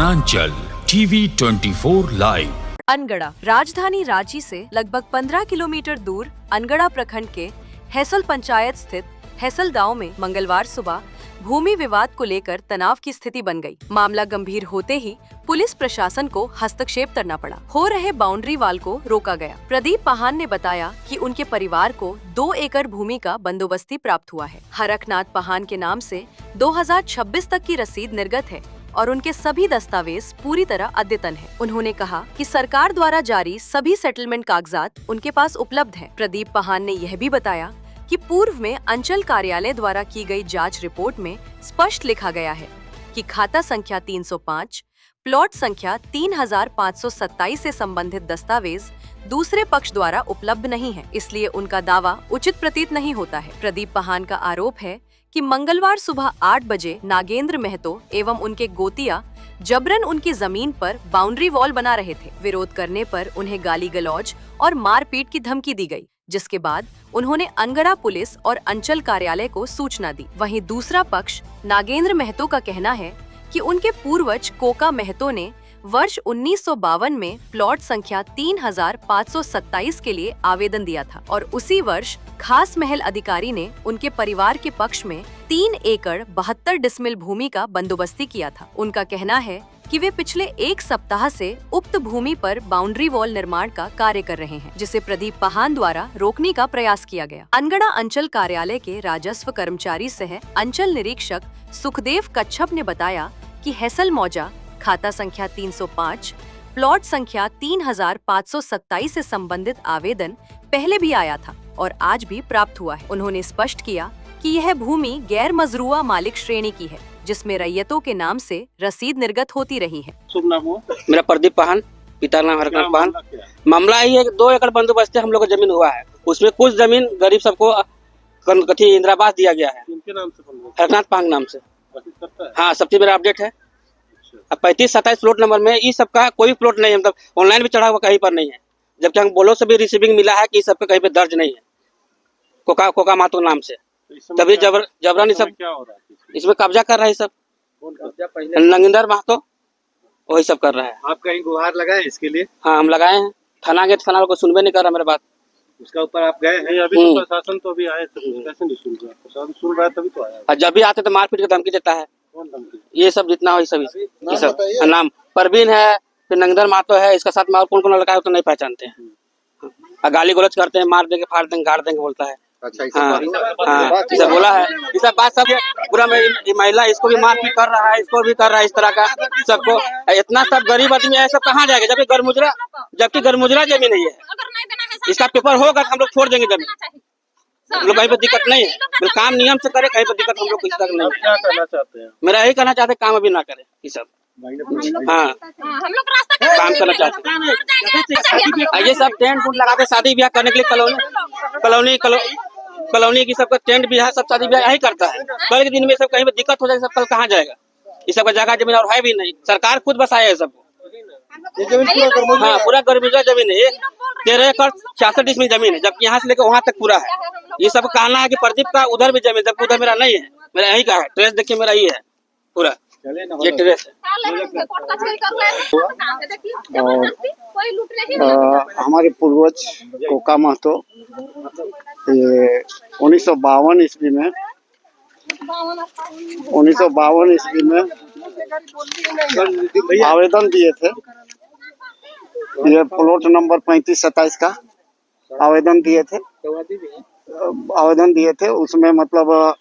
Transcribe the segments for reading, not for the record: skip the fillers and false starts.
वनांचल TV 24 live. Angara राजधानी रांची से लगभग 15 किलोमीटर दूर अनगढ़ा प्रखंड के हैसल पंचायत स्थित हैसल गांव में मंगलवार सुबह भूमि विवाद को लेकर तनाव की स्थिति बन गई। मामला गंभीर होते ही पुलिस प्रशासन को हस्तक्षेप करना पड़ा। हो रहे बाउंड्री वाल को रोका गया। प्रदीप पाहान ने बताया कि उनके परिवार को 2 एकड़ भूमि का बंदोबस्ती प्राप्त हुआ है। हरकनाथ पाहान के नाम से 2026 तक की रसीद निर्गत है और उनके सभी दस्तावेज पूरी तरह अद्यतन है। उन्होंने कहा कि सरकार द्वारा जारी सभी सेटलमेंट कागजात उनके पास उपलब्ध हैं। प्रदीप पाहान ने यह भी बताया कि पूर्व में अंचल कार्यालय द्वारा की गई जांच रिपोर्ट में स्पष्ट लिखा गया है कि खाता संख्या 305, प्लॉट संख्या 3527 से संबंधित दस्तावेज दूसरे पक्ष द्वारा उपलब्ध नहीं है, इसलिए उनका दावा उचित प्रतीत नहीं होता है। प्रदीप पाहान का आरोप है कि मंगलवार सुबह 8 बजे नागेंद्र महतो एवं उनके गोतिया जबरन उनकी जमीन पर बाउंड्री वॉल बना रहे थे। विरोध करने पर उन्हें गाली गलौज और मारपीट की धमकी दी गई, जिसके बाद उन्होंने अनगढ़ा पुलिस और अंचल कार्यालय को सूचना दी। वहीं दूसरा पक्ष नागेंद्र महतो का कहना है कि उनके पूर्वज कोका महतो ने वर्ष 1952 में प्लॉट संख्या 3527 के लिए आवेदन दिया था और उसी वर्ष खास महल अधिकारी ने उनके परिवार के पक्ष में 3 एकड़ 72 डिसमिल भूमि का बंदोबस्ती किया था। उनका कहना है कि वे पिछले 1 सप्ताह से उक्त भूमि पर बाउंड्री वॉल निर्माण का कार्य कर रहे हैं, जिसे प्रदीप पाहान द्वारा रोकने का प्रयास किया गया। अनगढ़ा अंचल कार्यालय के राजस्व कर्मचारी सह अंचल निरीक्षक सुखदेव कच्छप ने बताया कि हैसल मौजा खाता संख्या 305, प्लॉट संख्या 3527 से संबंधित आवेदन पहले भी आया था और आज भी प्राप्त हुआ है। उन्होंने स्पष्ट किया कि यह भूमि गैर मजरूआ मालिक श्रेणी की है, जिसमें रैयतों के नाम से रसीद निर्गत होती रही है। मेरा प्रदीप पाहान, पिता नाम हरकनाथ पाहान। मामला ये 2 एकड़ बंदोबस्ती हम लोग का जमीन हुआ है, उसमें कुछ जमीन गरीब सबको कथी इंदिरावास दिया गया है। हरकनाथ पाहान नाम से। हाँ, सब चीज मेरा अपडेट है। अब 35-27 प्लॉट नंबर में इस सबका कोई प्लॉट नहीं है, मतलब ऑनलाइन भी चढ़ा हुआ कहीं पर नहीं है, जबकि हम बोलो से भी रिसीविंग मिला है कि सबका कहीं पे दर्ज नहीं है कोका महतो नाम से। तभी जबरन सब इसमें कब्जा कर रहा है। सब नागेंद्र महतो वही सब कर रहा है। आप कहीं गुहार लगाए इसके लिए? हाँ, हम लगाए हैं। थाना गए, थाना को सुनबे नहीं कर रहा मेरे बात। उसका ऊपर आप गए हैं? अभी तो प्रशासन तो अभी आए, तो कैसे नहीं सुन रहा? प्रशासन सुन रहा है तभी तो आया। जब भी आते तो मारपीट की धमकी देता है। ये सब जितना हो, ये सब नाम परवीन है, फिर नागेंद्र महतो है, इसका साथ में और कौन लड़का है तो नहीं पहचानते हैं। गाली गलौज करते हैं, मार देंगे, फाड़ देंगे, गाड़ देंगे बोलता है। अच्छा, हाँ, इसे बोला है। ये सब बात सब पूरा महिला इसको भी मारपीट कर रहा है, इसको भी कर रहा है, इस तरह का सबको। इतना सब गरीब आदमी है, सब कहाँ जाएगा? जबकि गरमुजरा जमीन नहीं है। इसका पेपर होगा हम लोग छोड़ देंगे जमीन। हम लोग कहीं पर दिक्कत नहीं है, काम नियम से करे, कहीं पर दिक्कत हम लोग किसी तरह नहीं। क्या करना चाहते हैं? मेरा यही कहना चाहते काम अभी ना करे ये सब। हाँ, हम लोग रास्ता काम करना चाहते हैं। ये सब टेंट फूट लगाते शादी ब्याह करने के लिए कॉलोनी की सबका टेंट ब्याह सब शादी ब्याह यही करता है। कल के दिन में सब कहीं पर दिक्कत हो जाए, सब कल कहाँ जाएगा? ये सब जगह जमीन और है भी नहीं, सरकार खुद बसाया है सबको। हाँ, पूरा गरमुजरा जमीन है। 13 एकड़ 66 डिसमिल जमीन है, जबकि यहाँ से लेकर वहाँ तक पूरा है। ये सब कहना है कि प्रदीप का उधर भी जमीन, जबकि उधर मेरा नहीं है, मेरा यही का है। ट्रेस देखिए मेरा ये है पूरा, ये ट्रेस है। हमारे पूर्वज कोका महतो ये 1952 ईस्वी में आवेदन दिए थे। ये प्लॉट नंबर 3527 का आवेदन दिए थे। उसमें मतलब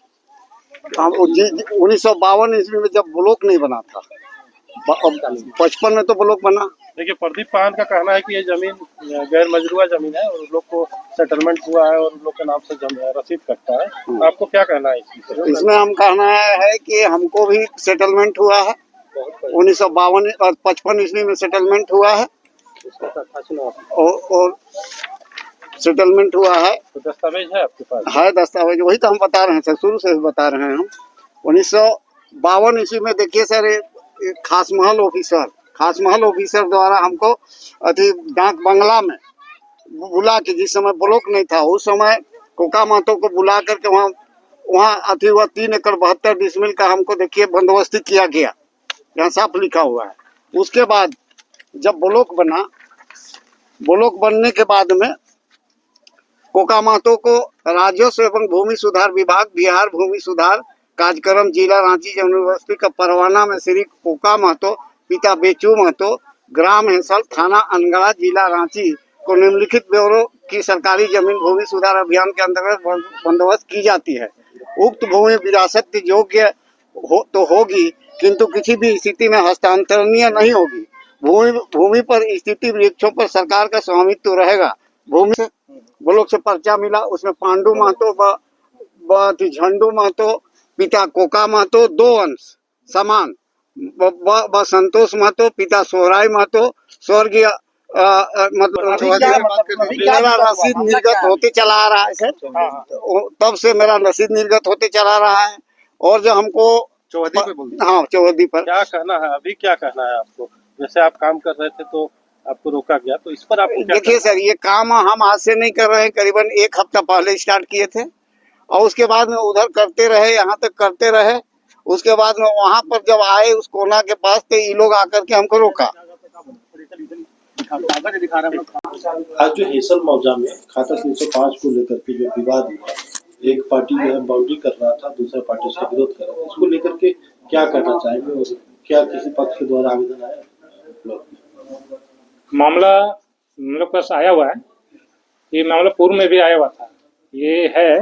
1952 ईस्वी में जब ब्लॉक नहीं बना था, 55 में तो ब्लॉक बना। देखिए, प्रदीप पाहान का कहना है कि ये जमीन गैर मजरूआ जमीन है और उन लोग को सेटलमेंट हुआ है और उन लोग के नाम से रसीद कटता है। आपको क्या कहना है इसमें? हम कहना है कि हमको भी सेटलमेंट हुआ है। 1952 और 55 ईस्वी में सेटलमेंट हुआ है और सेटलमेंट हुआ है। तो दस्तावेज है आपके पास? है दस्तावेज, वही तो हम बता रहे हैं सर, शुरू से बता रहे हैं हम। 1952 ईस्वी में देखिए सर, खास महल ऑफिसर द्वारा हमको अति डाक बंगला में बुला के, जिस समय ब्लॉक नहीं था उस समय कोका महतो को बुला करके वहाँ अति हुआ 3 एकड़ 72 डिसमिल का हमको देखिए बंदोबस्ती किया गया। यहाँ साफ लिखा हुआ है। उसके बाद जब ब्लॉक बना, ब्लॉक बनने के बाद में कोका महतो को राजस्व एवं भूमि सुधार विभाग, बिहार भूमि सुधार कार्यक्रम, जिला रांची यूनिवर्सिटी का परवाना में श्री कोका महतो, पिता बेचू महतो, ग्राम हेसल, थाना अनगढ़ा, जिला रांची को निम्नलिखित ब्यूरो की सरकारी जमीन भूमि सुधार अभियान के अंतर्गत बंदोबस्त की जाती है। उक्त भूमि विरासत योग्य तो होगी, किंतु किसी भी स्थिति में हस्तांतरणीय नहीं होगी। भूमि पर स्थिति वृक्षों पर सरकार का स्वामित्व रहेगा। भूमि से ब्लॉक से पर्चा मिला, उसमें पांडु महतो, झंडू महतो, पिता कोका महतो, 2 अंश समान, संतोष महतो, पिता सोहराय महतो, स्वर्गीय मतलब मेरा रसीद निर्गत होते चला आ रहा है सर, तब से मेरा रसीद निर्गत होते चला रहा है। और जो हमको चौहदी पे बोल हाँ चौहदी पर क्या कहना है, अभी क्या कहना है आपको? जैसे आप काम कर रहे थे तो आपको रोका गया, तो इस पर आपको क्या देखिए सर, ये काम हम आज से नहीं कर रहे हैं, करीबन 1 हफ्ता पहले स्टार्ट किए थे और उसके बाद में उधर करते रहे, यहाँ तक करते रहे। उसके बाद में वहाँ पर जब आए उस कोना के पास, तो ये लोग आकर के हमको रोका। आज जो हेसल मौजा में खाता 305 को लेकर के जो विवाद हुआ, एक पार्टी जो है बाउंड्री कर रहा था, दूसरा पार्टी उसका विरोध कर रहा था, इसको लेकर के क्या करना चाहेंगे और क्या किसी पक्ष के द्वारा आवेदन आया? मामला हम लोग पास आया हुआ है, ये मामला पूर्व में भी आया हुआ था। ये है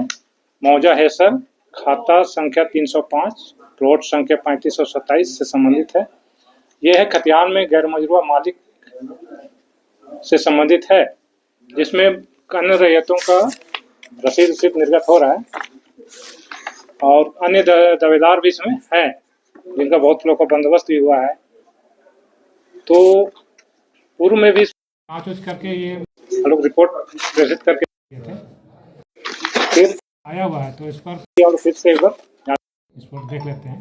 मौजा हेसल, खाता संख्या 305, प्लॉट संख्या 3527 से संबंधित है। ये है खतियान में गैर मजरूआ मालिक से संबंधित है, जिसमें अन्य रैयतों का रसीद निर्गत हो रहा है और अन्य दावेदार भी इसमें हैं, जिनका बहुत लोग का बंदोबस्त भी हुआ है। तो पूर्व में भी जांच करके ये लोग रिपोर्ट प्रेषित करके थे, फिर आया हुआ है, तो इस पर और फिर से एक बार इस पर देख लेते हैं।